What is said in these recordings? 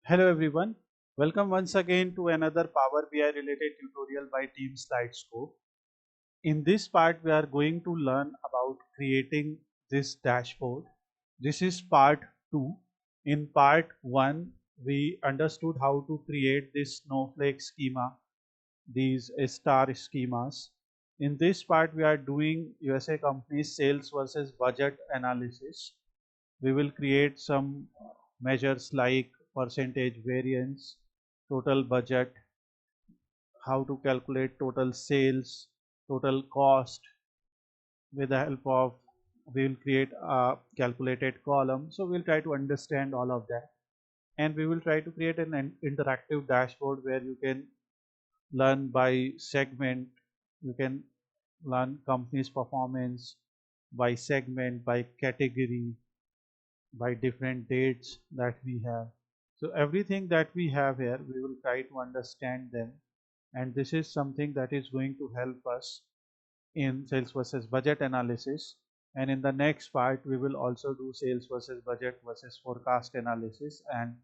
Hello everyone, welcome once again to another Power BI related tutorial by Team Slidescope. In this part we are going to learn about creating this dashboard. This is part 2. In part 1 we understood how to create this snowflake schema, these star schemas. In this part we are doing USA companies sales versus budget analysis. We will create some measures like percentage variance, total budget, how to calculate total sales, total cost. With the help of, we will create a calculated column. So we'll try to understand all of that, and we will try to create an interactive dashboard where you can learn by segment. You can learn company's performance by segment, by category, by different dates that we have. So everything that we have here, we will try to understand them, and this is something that is going to help us in sales versus budget analysis. And in the next part we will also do sales versus budget versus forecast analysis, and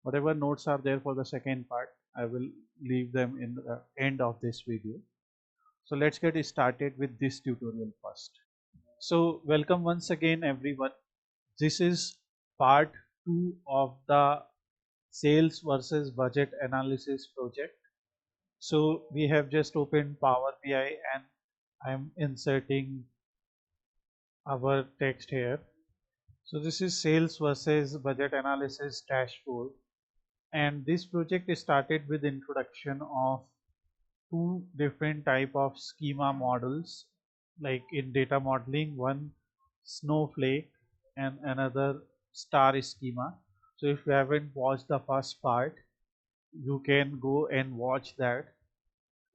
whatever notes are there for the second part I will leave them in the end of this video. So let's get started with this tutorial first. So welcome once again everyone. This is part 2 of the sales versus budget analysis project. So we have just opened Power BI and I'm inserting our text here. So this is sales versus budget analysis dashboard, and this project started with introduction of two different type of schema models, like in data modeling, one snowflake and another star schema. So if you haven't watched the first part, you can go and watch that.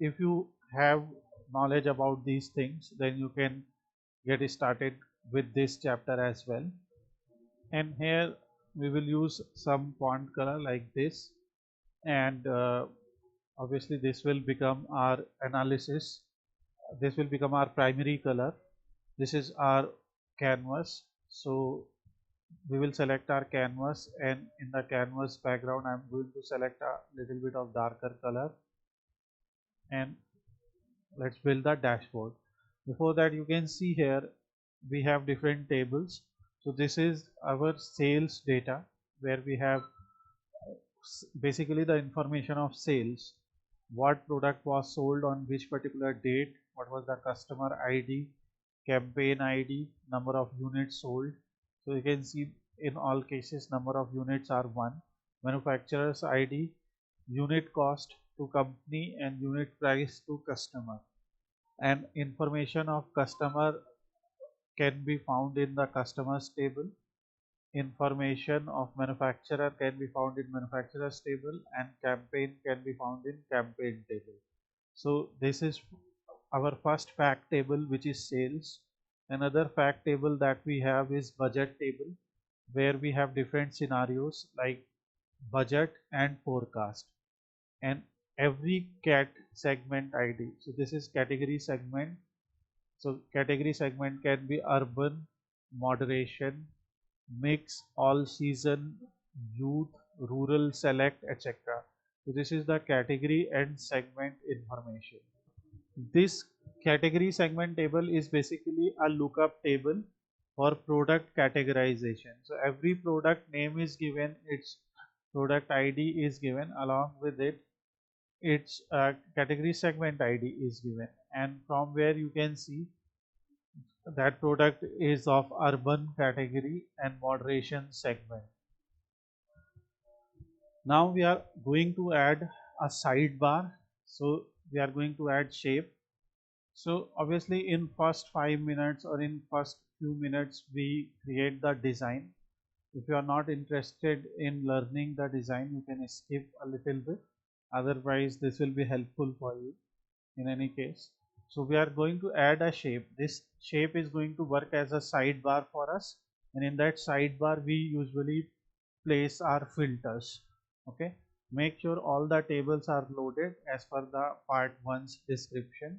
If you have knowledge about these things, then you can get started with this chapter as well. And here we will use some font color like this, and obviously this will become our analysis. This will become our primary color. This is our canvas. So we will select our canvas, and in the canvas background I'm going to select a little bit of darker color, and let's build the dashboard. Before that, you can see here we have different tables. So this is our sales data, where we have basically the information of sales, what product was sold on which particular date, what was the customer ID, campaign ID, number of units sold. So you can see in all cases number of units are 1, manufacturer's ID, unit cost to company, and unit price to customer. And information of customer can be found in the customers table. Information of manufacturer can be found in manufacturers table, and campaign can be found in campaign table. So this is our first fact table, which is sales. Another fact table that we have is budget table, where we have different scenarios like budget and forecast, and every cat segment ID. So this is category segment. So category segment can be urban, moderation, mix, all season, youth, rural, select, etc. So this is the category and segment information. This category segment table is basically a lookup table for product categorization. So every product name is given, its product ID is given, along with it its category segment ID is given, and from where you can see that product is of urban category and moderation segment. Now we are going to add a sidebar. So we are going to add shape. So obviously in first 5 minutes or in first few minutes we create the design. If you are not interested in learning the design, you can skip a little bit. Otherwise this will be helpful for you in any case. So we are going to add a shape. This shape is going to work as a sidebar for us, and in that sidebar we usually place our filters. Okay, make sure all the tables are loaded as per the part 1's description.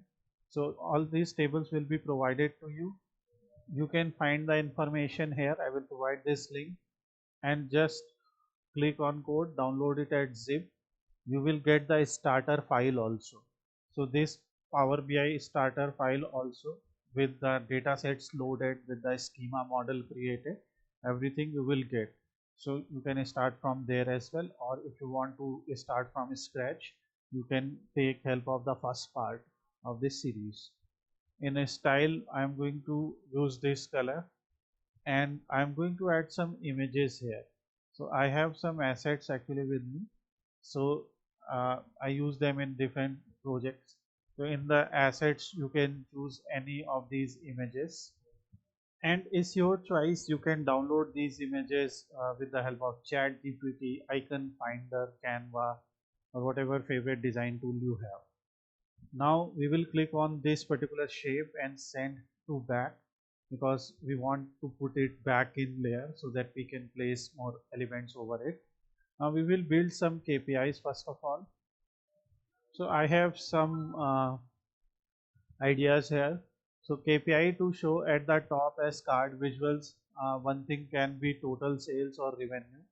So all these tables will be provided to you. You can find the information here. I will provide this link, and just click on code, download it as zip, you will get the starter file also. So this Power BI starter file also, with the data sets loaded, with the schema model created, everything you will get. So you can start from there as well, or if you want to start from scratch, you can take help of the first part of this series. In a style, I am going to use this color, and I am going to add some images here. So I have some assets actually with me, so I use them in different projects. So in the assets, you can choose any of these images, and it's your choice. You can download these images with the help of Chat GPT, Icon Finder, Canva, or whatever favorite design tool you have. Now we will click on this particular shape and send to back, because we want to put it back in layer so that we can place more elements over it. Now we will build some KPIs first of all. So I have some ideas here. So KPI to show at the top as card visuals. One thing can be total sales or revenue.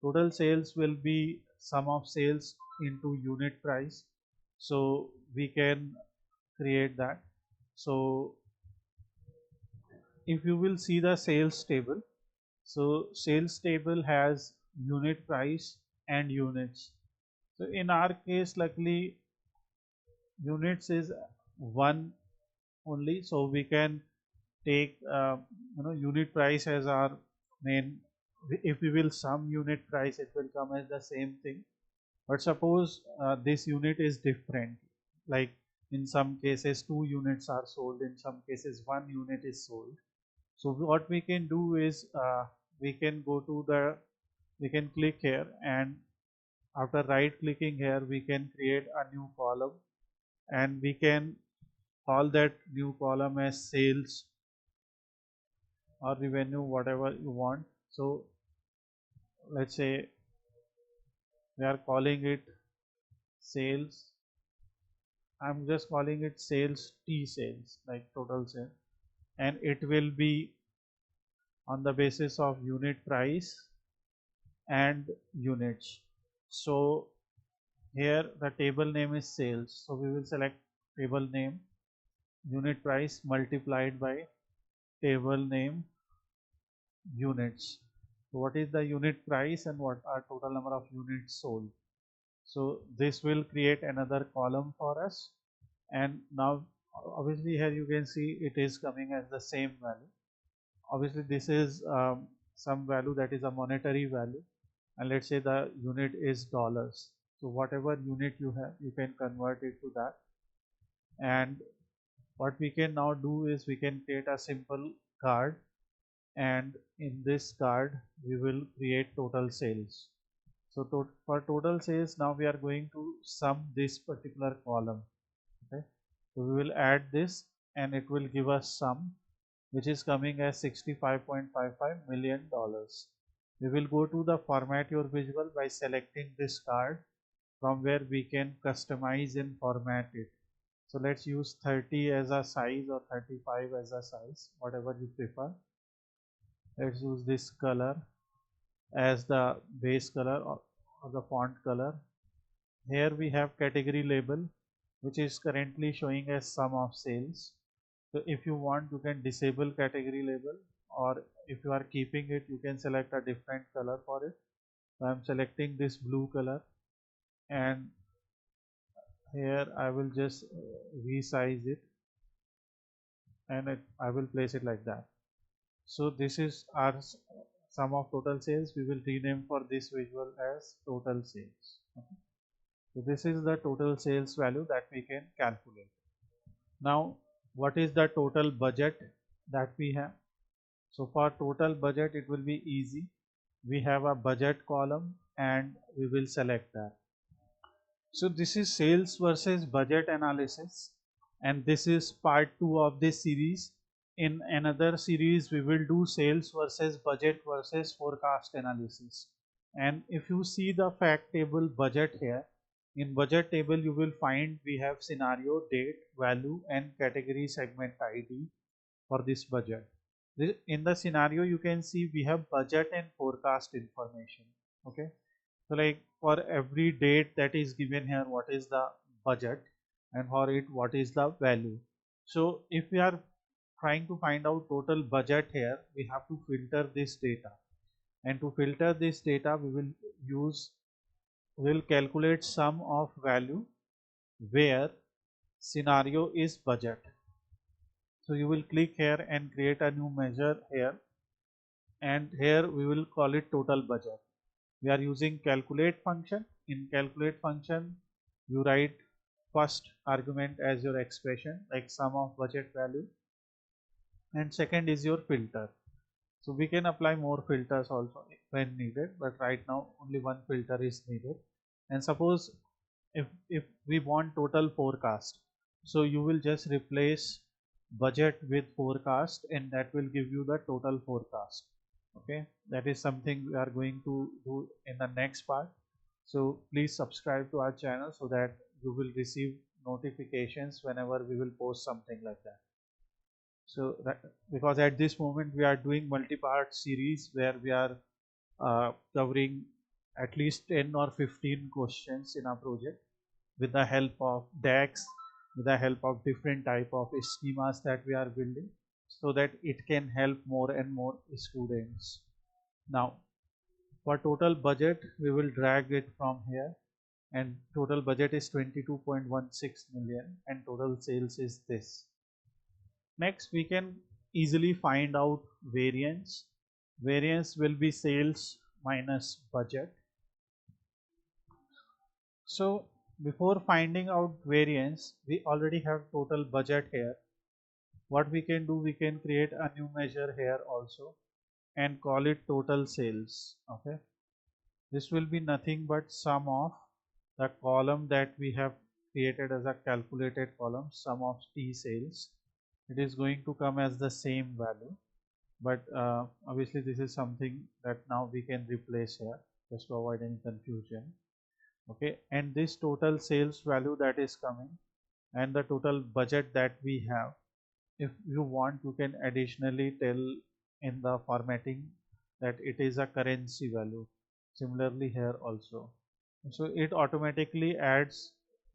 Total sales will be sum of sales into unit price. So we can create that. So if you will see the sales table, so sales table has unit price and units. So in our case, luckily units is one only, so we can take unit price as our main. If we will sum unit price, it will come as the same thing. But suppose this unit is different, like in some cases 2 units are sold, in some cases 1 unit is sold. So what we can do is we can go to the, we can click here, and after right clicking here we can create a new column, and we can call that new column as sales or revenue, whatever you want. So let's say we are calling it sales. I'm just calling it sales T sales, like total sales, and it will be on the basis of unit price and units. So here the table name is sales, so we will select table name, unit price multiplied by table name units. So what is the unit price and what are total number of units sold? So this will create another column for us, and now obviously here you can see it is coming as the same value. Obviously this is some value that is a monetary value, and let's say the unit is dollars. So whatever unit you have, you can convert it to that. And what we can now do is we can create a simple card, and in this card we will create total sales. So for total sales, now we are going to sum this particular column. Okay, so we will add this, and it will give us sum, which is coming as $65.55 million. We will go to the format your visual by selecting this card, from where we can customize and format it. So let's use 30 as a size or 35 as a size, whatever you prefer. Let's use this color as the base color or the font color. Here we have category label, which is currently showing as sum of sales. So if you want, you can disable category label, or if you are keeping it, you can select a different color for it. So I am selecting this blue color, and here I will just resize it, and I will place it like that. So this is our sum of total sales. We will rename for this visual as total sales. Okay. So this is the total sales value that we can calculate. Now what is the total budget that we have? So for total budget, it will be easy. We have a budget column, and we will select that. So this is sales versus budget analysis, and this is part 2 of this series. In another series, we will do sales versus budget versus forecast analysis. And if you see the fact table budget here, in budget table you will find we have scenario, date, value, and category segment ID for this budget. In the scenario, you can see we have budget and forecast information. Okay, so like for every date that is given here, what is the budget, and for it what is the value. So if we are trying to find out total budget here, we have to filter this data, and to filter this data we will use, will calculate sum of value where scenario is budget. So you will click here and create a new measure here, and here we will call it total budget. We are using calculate function. In calculate function you write first argument as your expression, like sum of budget value, and second is your filter. So we can apply more filters also when needed, but right now only one filter is needed. And suppose if we want total forecast, so you will just replace budget with forecast, and that will give you the total forecast. Okay, that is something we are going to do in the next part. So please subscribe to our channel so that you will receive notifications whenever we will post something like that. So that, because at this moment we are doing multi-part series where we are covering at least 10 or 15 questions in our project with the help of DAX, with the help of different type of schemas that we are building, so that it can help more and more students. Now for total budget we will drag it from here, and total budget is 22.16 million and total sales is this. Next we can easily find out variance. Variance will be sales minus budget. So before finding out variance, we already have total budget here. What we can do, we can create a new measure here also and call it total sales. Okay, this will be nothing but sum of the column that we have created as a calculated column, sum of T sales. It is going to come as the same value, but obviously this is something that now we can replace here just to avoid any confusion. Okay, and this total sales value that is coming and the total budget that we have, if you want you can additionally tell in the formatting that it is a currency value. Similarly here also, so it automatically adds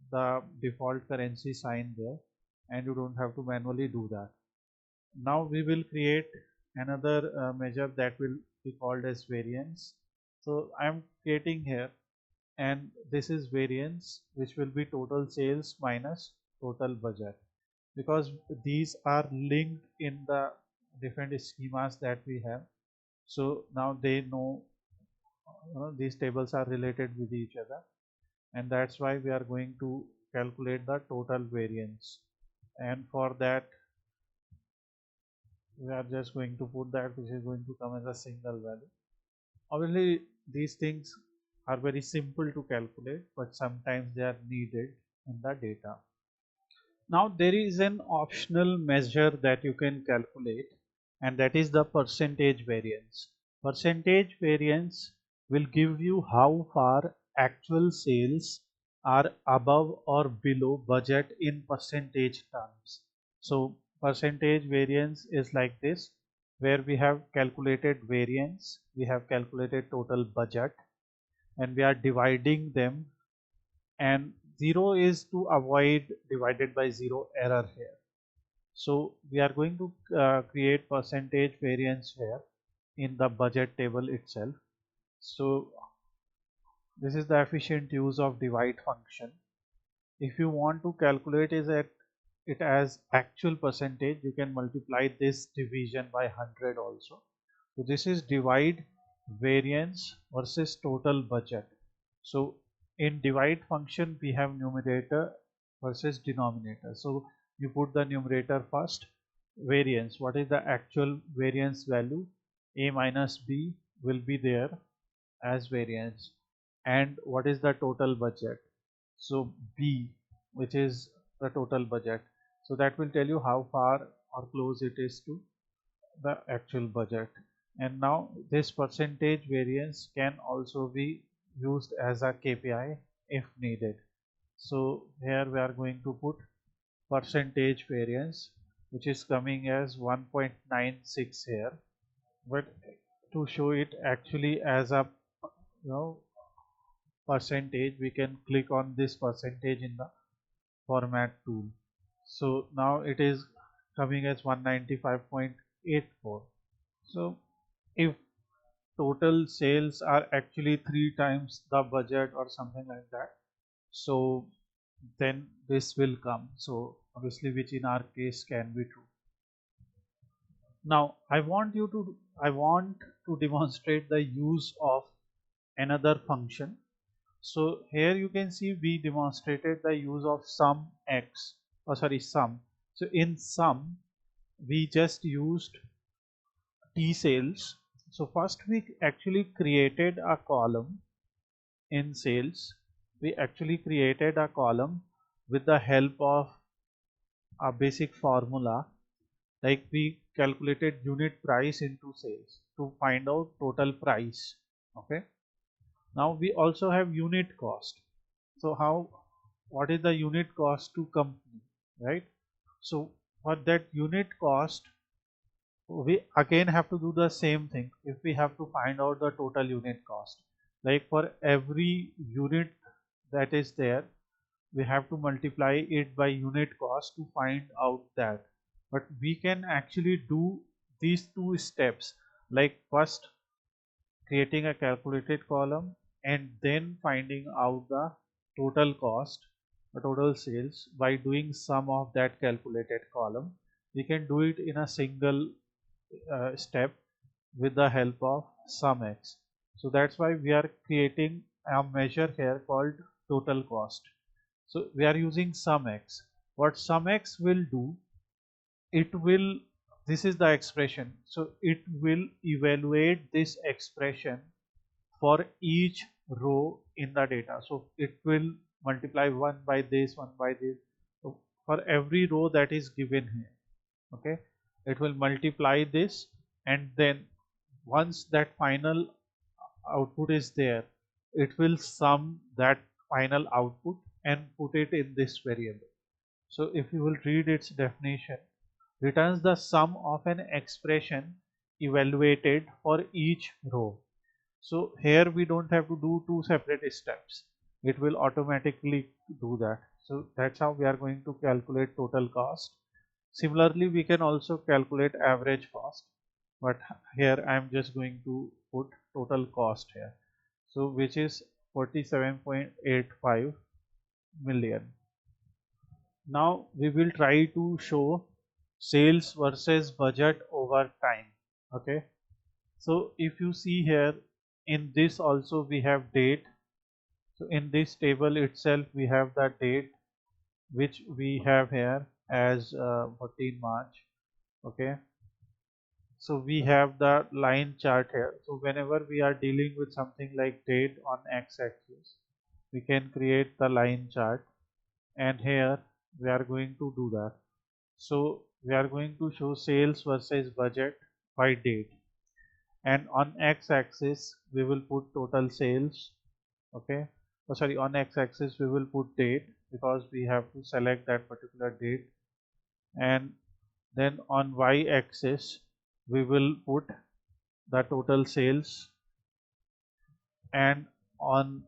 the default currency sign there, and you don't have to manually do that. Now we will create another measure that will be called as variance. So I am creating here, and this is variance, which will be total sales minus total budget, because these are linked in the different schemas that we have. So now they know, these tables are related with each other, and that's why we are going to calculate the total variance. And for that we are just going to put that, which is going to come as a single value. Obviously these things are very simple to calculate, but sometimes they are needed in the data. Now there is an optional measure that you can calculate, and that is the percentage variance. Percentage variance will give you how far actual sales are above or below budget in percentage terms. So percentage variance is like this, where we have calculated variance, we have calculated total budget, and we are dividing them, and 0 is to avoid divided by 0 error here. So we are going to create percentage variance here in the budget table itself. So this is the efficient use of divide function. If you want to calculate it as actual percentage, you can multiply this division by 100 also. So this is divide variance versus total budget. So in divide function we have numerator versus denominator. So you put the numerator first. Variance, what is the actual variance value? A minus B will be there as variance. And what is the total budget? So B, which is the total budget. So that will tell you how far or close it is to the actual budget. And now this percentage variance can also be used as a KPI if needed. So here we are going to put percentage variance, which is coming as 1.96 here, but to show it actually as a you know, percentage, we can click on this percentage in the format tool. So now it is coming as 195.84. So if total sales are actually 3 times the budget or something like that, so then this will come. So obviously, which in our case can be true. Now I want to demonstrate the use of another function. So here you can see we demonstrated the use of sum x, or sorry, sum. So in sum we just used t sales. So first we actually created a column in sales. We actually created a column with the help of a basic formula, like we calculated unit price into sales to find out total price. Okay, now we also have unit cost. So what is the unit cost to company, right? So for that unit cost, we again have to do the same thing. If we have to find out the total unit cost, like for every unit that is there, we have to multiply it by unit cost to find out that. But we can actually do these two steps, like first creating a calculated column and then finding out the total cost, the total sales, by doing sum of that calculated column. We can do it in a single step with the help of sum x. So that's why we are creating a measure here called total cost. So we are using sum x. What sum x will do, it will, this is the expression, so it will evaluate this expression for each row in the data. So it will multiply one by this, one by this. So for every row that is given here, okay, it will multiply this, and then once that final output is there, it will sum that final output and put it in this variable. So if you will read its definition, returns the sum of an expression evaluated for each row. So here we don't have to do two separate steps. It will automatically do that. So that's how we are going to calculate total cost. Similarly, we can also calculate average cost, but here I am just going to put total cost here. So which is 47.85 million. Now we will try to show sales versus budget over time. Okay. So if you see here, in this also we have date. So in this table itself we have the date which we have here as 14 March. Okay. So we have the line chart here. So whenever we are dealing with something like date on x-axis, we can create the line chart, and here we are going to do that. So we are going to show sales versus budget by date, and on x-axis we will put total sales. Okay, oh, sorry, on x-axis we will put date because we have to select that particular date, and then on y-axis we will put the total sales, and on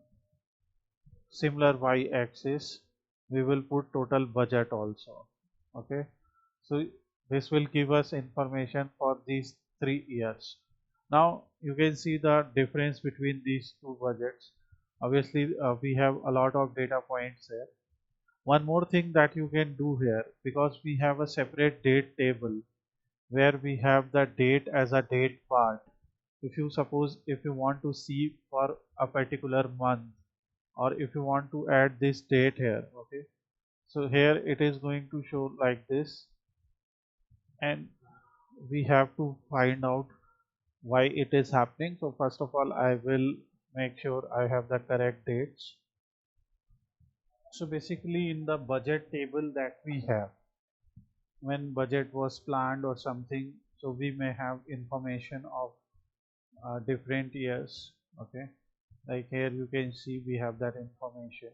similar y-axis we will put total budget also. Okay, so this will give us information for these 3 years. Now you can see the difference between these two budgets. Obviously we have a lot of data points here. One more thing that you can do here, because we have a separate date table where we have the date as a date part. If you suppose if you want to see for a particular month, or if you want to add this date here, okay, so here it is going to show like this, and we have to find out why it is happening. So first of all I will make sure I have the correct dates. So basically in the budget table that we have, when budget was planned or something, so we may have information of different years. Okay, like here you can see we have that information,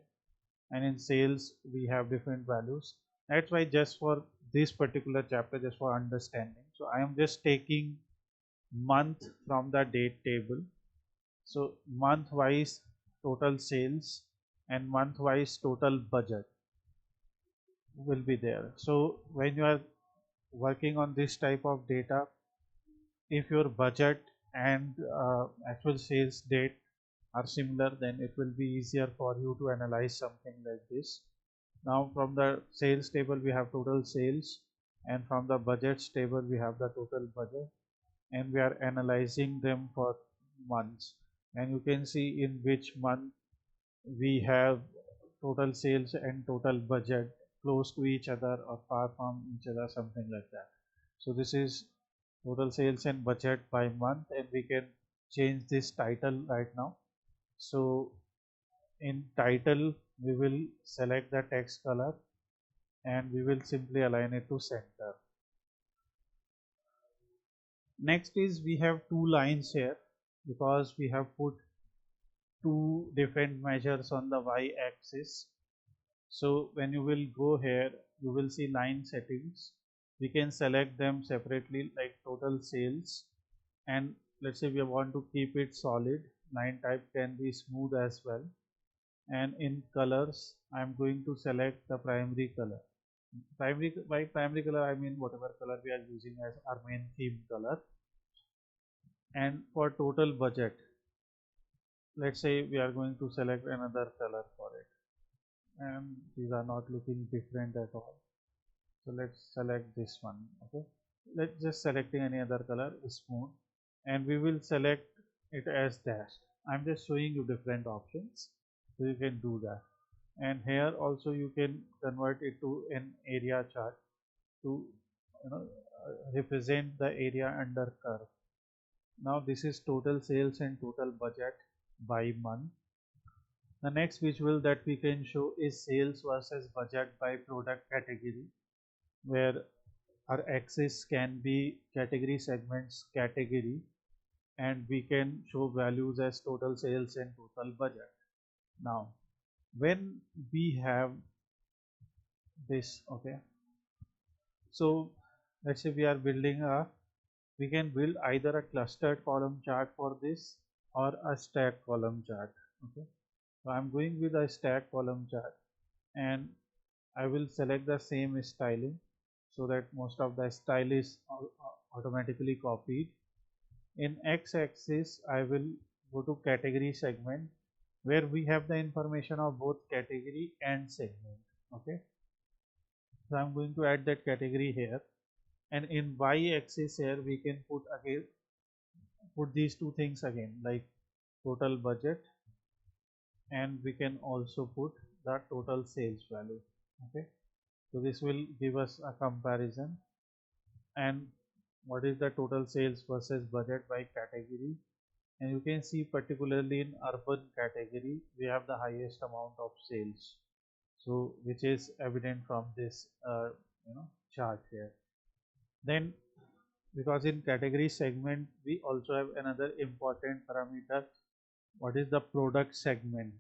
and in sales we have different values. That's why just for this particular chapter, just for understanding, so I am just taking month from the date table. So month wise total sales and month wise total budget will be there. So when you are working on this type of data, if your budget and actual sales date are similar, then it will be easier for you to analyze something like this. Now from the sales table we have total sales, and from the budgets table we have the total budget, and we are analyzing them for months, and you can see in which month we have total sales and total budget close to each other or far from each other, something like that. So this is total sales and budget by month, and we can change this title right now. So in title we will select the text color and we will simply align it to center. Next is we have two lines here because we have put two different measures on the y-axis. So when you will go here, you will see line settings. We can select them separately like total sales, and let's say we want to keep it solid. Line type can be smooth as well. And in colors, I am going to select the primary color. By primary color I mean whatever color we are using as our main theme color. And for total budget, let's say we are going to select another color for it, and these are not looking different at all. So let's select this one. Okay, let's just selecting any other color is smooth, and we will select it as dashed. I'm just showing you different options, so you can do that. And here also you can convert it to an area chart to represent the area under curve. Now this is total sales and total budget by month. The next visual that we can show is sales versus budget by product category, where our axis can be category segments category, and we can show values as total sales and total budget. Now when we have this, okay, so let's say we can build either a clustered column chart for this or a stack column chart. Okay, so I'm going with a stack column chart, and I will select the same styling so that most of the style is automatically copied. In x-axis I will go to category segment, where we have the information of both category and segment. Okay, so I'm going to add that category here, and in y-axis here we can put these two things again, like total budget, and we can also put the total sales value. Okay, so this will give us a comparison. And what is the total sales versus budget by category, and you can see particularly in urban category we have the highest amount of sales, so which is evident from this chart here. Then because in category segment we also have another important parameter, what is the product segment.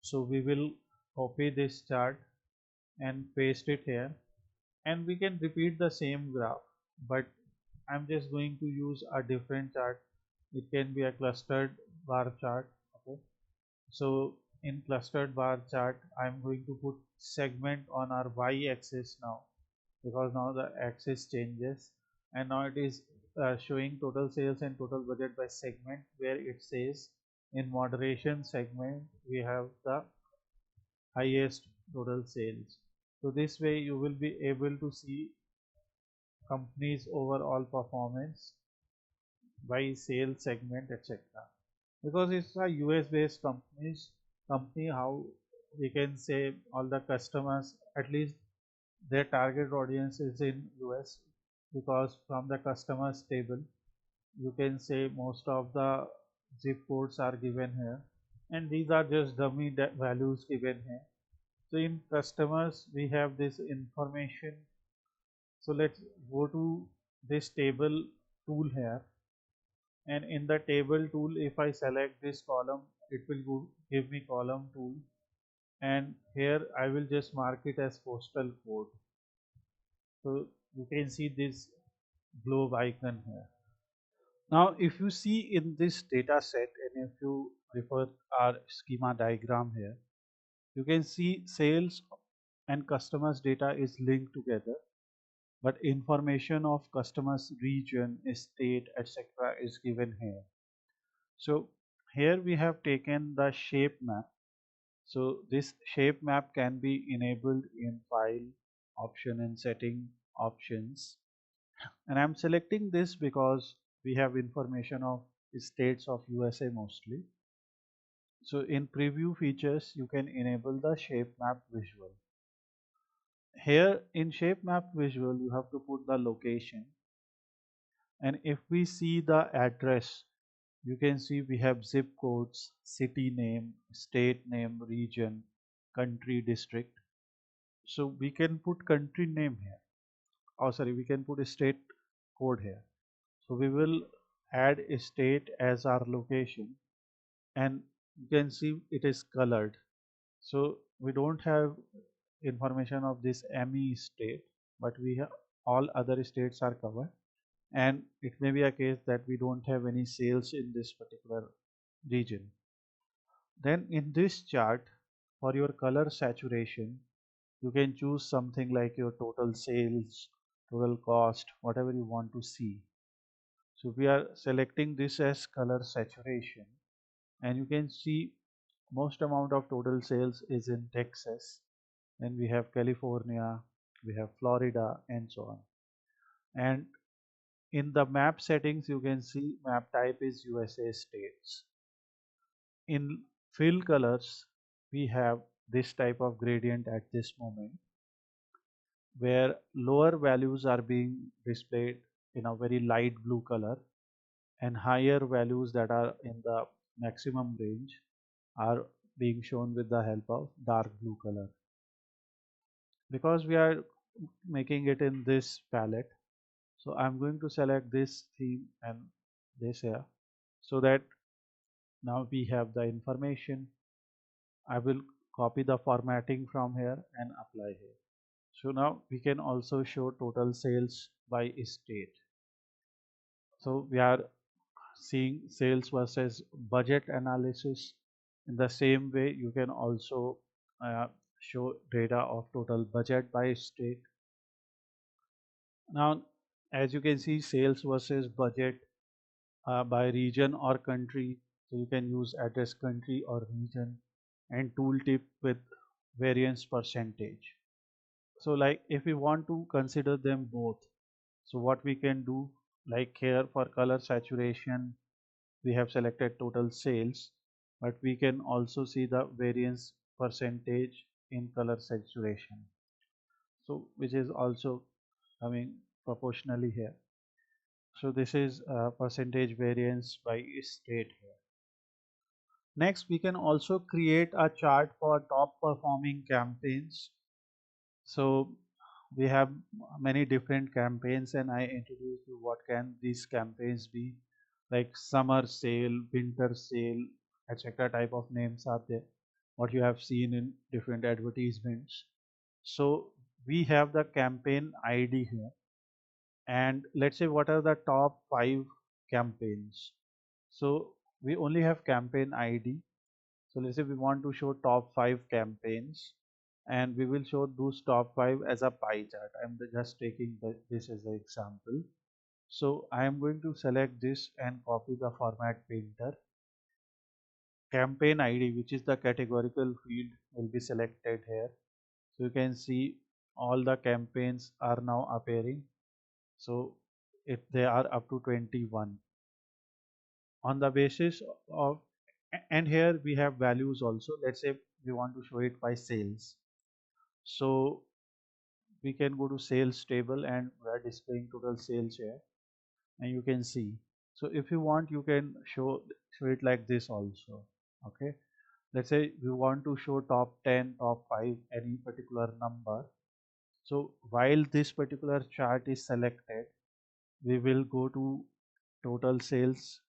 So we will copy this chart and paste it here, and we can repeat the same graph, but I'm just going to use a different chart. It can be a clustered bar chart. Okay, so in clustered bar chart I'm going to put segment on our y-axis now, because now the axis changes, and now it is showing total sales and total budget by segment, where it says in moderation segment we have the highest total sales. So this way you will be able to see company's overall performance by sales segment, etc. Because it's a US based company, how we can say all the customers, at least their target audience is in US, because from the customers table you can say most of the zip codes are given here, and these are just dummy values given here. So in customers we have this information. So let's go to this table tool here, and in the table tool if I select this column, it will give me column tool, and here I will just mark it as postal code. So you can see this globe icon here. Now, if you see in this data set, and if you refer our schema diagram here, you can see sales and customers data is linked together, but information of customers region, state, etc. is given here. So here we have taken the shape map. So this shape map can be enabled in file option and setting options. And I'm selecting this because we have information of states of USA mostly. So in preview features, you can enable the shape map visual. Here in shape map visual, you have to put the location. And if we see the address, you can see we have zip codes, city name, state name, region, country, district. So we can put country name here. Oh, sorry, we can put a state code here. So we will add a state as our location, and you can see it is colored. So we don't have information of this ME state, but we have all other states are covered. And it may be a case that we don't have any sales in this particular region. Then in this chart, for your color saturation, you can choose something like your total sales, total cost, whatever you want to see. So we are selecting this as color saturation, and you can see most amount of total sales is in Texas, and we have California, we have Florida, and so on. And in the map settings, you can see map type is USA states. In fill colors, we have this type of gradient at this moment, where lower values are being displayed in a very light blue color, and higher values that are in the maximum range are being shown with the help of dark blue color. Because we are making it in this palette, so I'm going to select this theme and this here, so that now we have the information. I will copy the formatting from here and apply here. So now we can also show total sales by state. So we are seeing sales versus budget analysis. In the same way, you can also show data of total budget by state. Now, as you can see, sales versus budget by region or country. So you can use address country or region, and tooltip with variance percentage. So like if we want to consider them both, so what we can do, like here for color saturation, we have selected total sales, but we can also see the variance percentage in color saturation. So which is also coming proportionally here. So this is percentage variance by state here. Next, we can also create a chart for top performing campaigns. So we have many different campaigns, and I introduce you what can these campaigns be, like summer sale, winter sale, etc. type of names are there, what you have seen in different advertisements. So we have the campaign ID here, and let's say what are the top 5 campaigns. So we only have campaign ID. So let's say we want to show top 5 campaigns, and we will show those top 5 as a pie chart. I'm just taking this as an example. So I am going to select this and copy the format painter. Campaign ID, which is the categorical field, will be selected here. So you can see all the campaigns are now appearing. So if they are up to 21 on the basis of, and here we have values also. Let's say we want to show it by sales. So we can go to sales table, and we are displaying total sales here, and you can see. So if you want, you can show it like this also. Okay, let's say we want to show top 10, top 5, any particular number. So while this particular chart is selected, we will go to total sales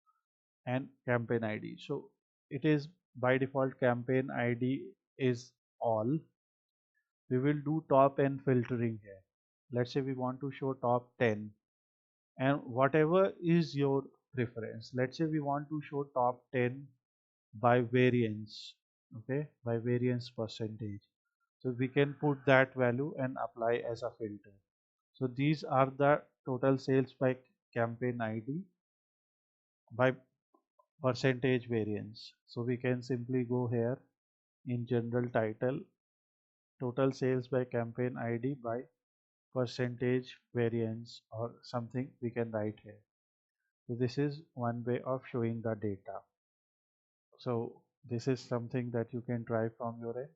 and campaign ID. So it is by default campaign ID is all. We will do top and filtering here. Let's say we want to show top 10, and whatever is your preference. Let's say we want to show top 10 by variance, okay, by variance percentage. So we can put that value and apply as a filter. So these are the total sales by campaign ID by percentage variance. So we can simply go here in general title, total sales by campaign ID by percentage variance or something we can write here. So this is one way of showing the data. So this is something that you can try from your end.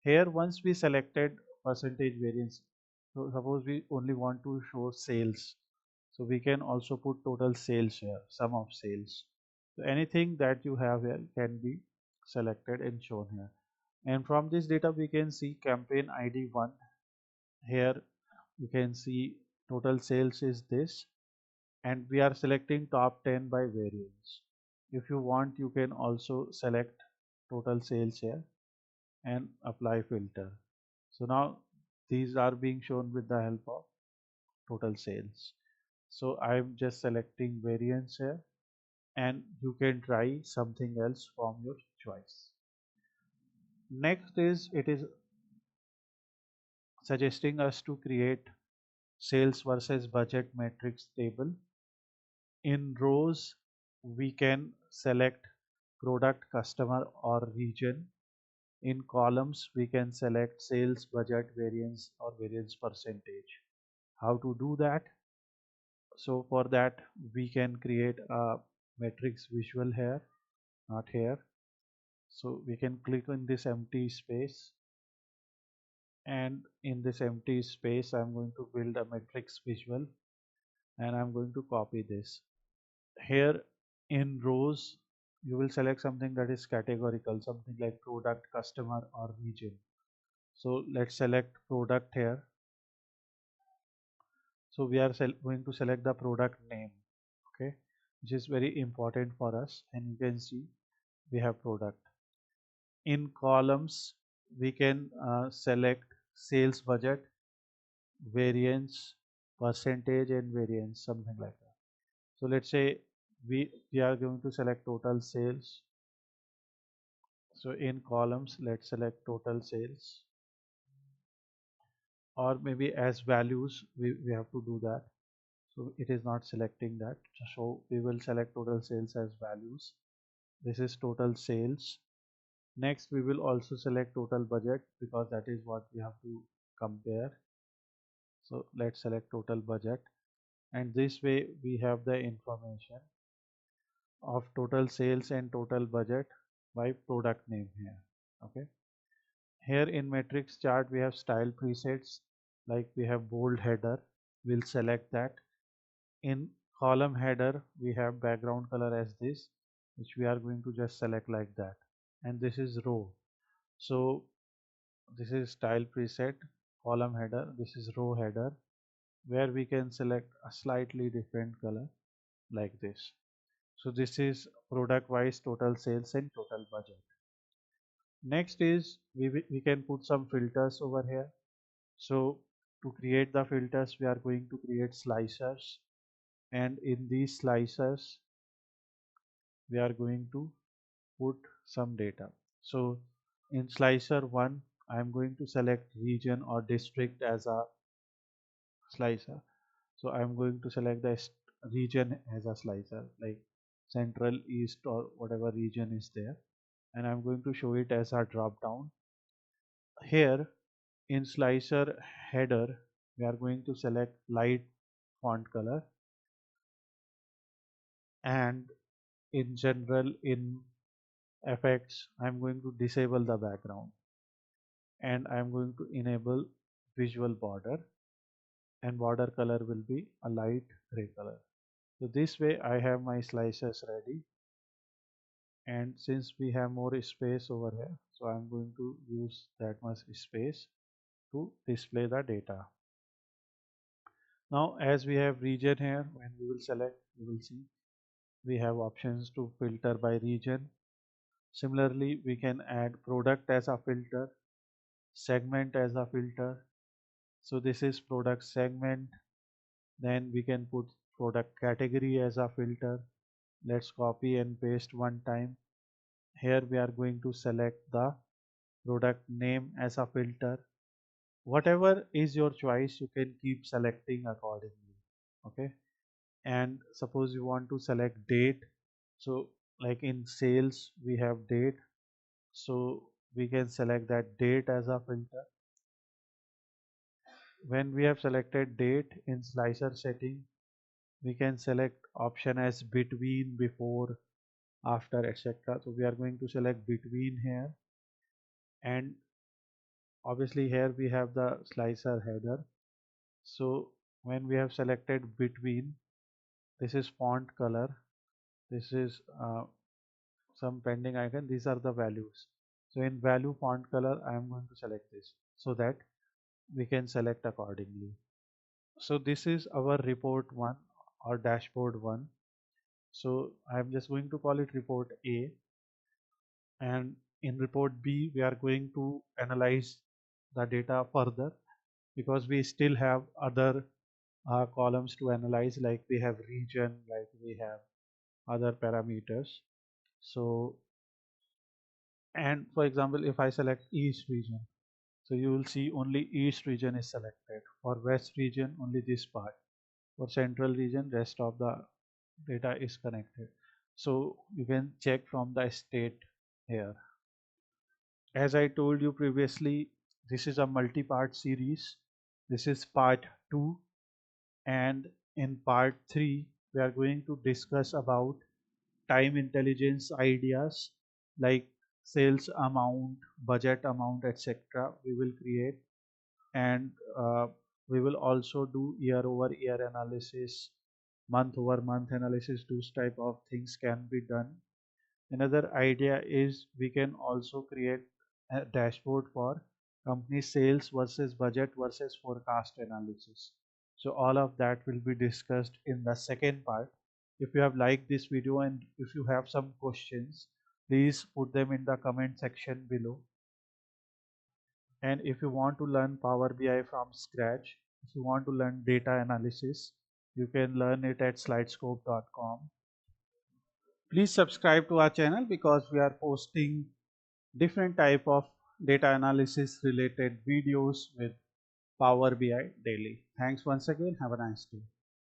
Here once we selected percentage variance, so suppose we only want to show sales. So we can also put total sales here, sum of sales. So anything that you have here can be selected and shown here. And from this data we can see campaign ID 1. Here you can see total sales is this, and we are selecting top 10 by variance. If you want, you can also select total sales here and apply filter. So now these are being shown with the help of total sales. So I'm just selecting variance here, and you can try something else from your choice. Next is, it is suggesting us to create sales versus budget matrix table. In rows we can select product, customer or region. In columns we can select sales, budget, variance or variance percentage. How to do that? So for that we can create a matrix visual here, not here. So we can click on this empty space, and in this empty space I'm going to build a matrix visual, and I'm going to copy this. Here in rows you will select something that is categorical, something like product, customer or region. So let's select product here. So we are going to select the product name, okay, which is very important for us, and you can see we have product. In columns we can select sales, budget, variance, percentage and variance, something like that. So let's say we are going to select total sales. So in columns let's select total sales, or maybe as values we have to do that. So it is not selecting that, so we will select total sales as values. This is total sales. Next we will also select total budget, because that is what we have to compare. So let's select total budget, and this way we have the information of total sales and total budget by product name here, okay. Here in matrix chart we have style presets, like we have bold header, we'll select that. In column header we have background color as this, which we are going to just select like that. And this is row, so this is style preset, column header, this is row header, where we can select a slightly different color like this. So this is product wise total sales and total budget. Next is we can put some filters over here. So to create the filters we are going to create slicers, and in these slicers we are going to put some data. So in slicer 1 I am going to select region or district as a slicer. So I am going to select the region as a slicer, like central, east or whatever region is there, and I'm going to show it as a drop down. Here in slicer header we are going to select light font color, and in general in effects I'm going to disable the background, and I'm going to enable visual border, and border color will be a light gray color. So this way I have my slices ready, and since we have more space over here, so I'm going to use that much space to display the data. Now as we have region here, when we will select, you will see we have options to filter by region. Similarly we can add product as a filter, segment as a filter. So this is product segment. Then we can put product category as a filter. Let's copy and paste one time. Here we are going to select the product name as a filter. Whatever is your choice, you can keep selecting accordingly. Okay. And suppose you want to select date. So like in sales, we have date. So we can select that date as a filter. When we have selected date in slicer setting, we can select option as between, before, after, etc. So we are going to select between here, and obviously here we have the slicer header. So when we have selected between, this is font color, this is some pending icon, these are the values. So in value font color I am going to select this so that we can select accordingly. So this is our report 1 or dashboard 1. So I am just going to call it report A, and in report B we are going to analyze the data further because we still have other columns to analyze, like we have region, like we have other parameters. So, and for example, if I select East region, so you will see only East region is selected. For West region, only this part. For Central region, rest of the data is connected. So you can check from the state here. As I told you previously, this is a multi-part series. This is part 2, and in part 3 we are going to discuss about time intelligence ideas like sales amount, budget amount, etc. we will create, and we will also do year over year analysis, month over month analysis. Those type of things can be done. Another idea is we can also create a dashboard for company sales versus budget versus forecast analysis. So all of that will be discussed in the second part. If you have liked this video and if you have some questions, please put them in the comment section below. And if you want to learn Power BI from scratch, if you want to learn data analysis, you can learn it at slidescope.com. Please subscribe to our channel because we are posting different type of data analysis related videos with Power BI daily. Thanks once again. Have a nice day.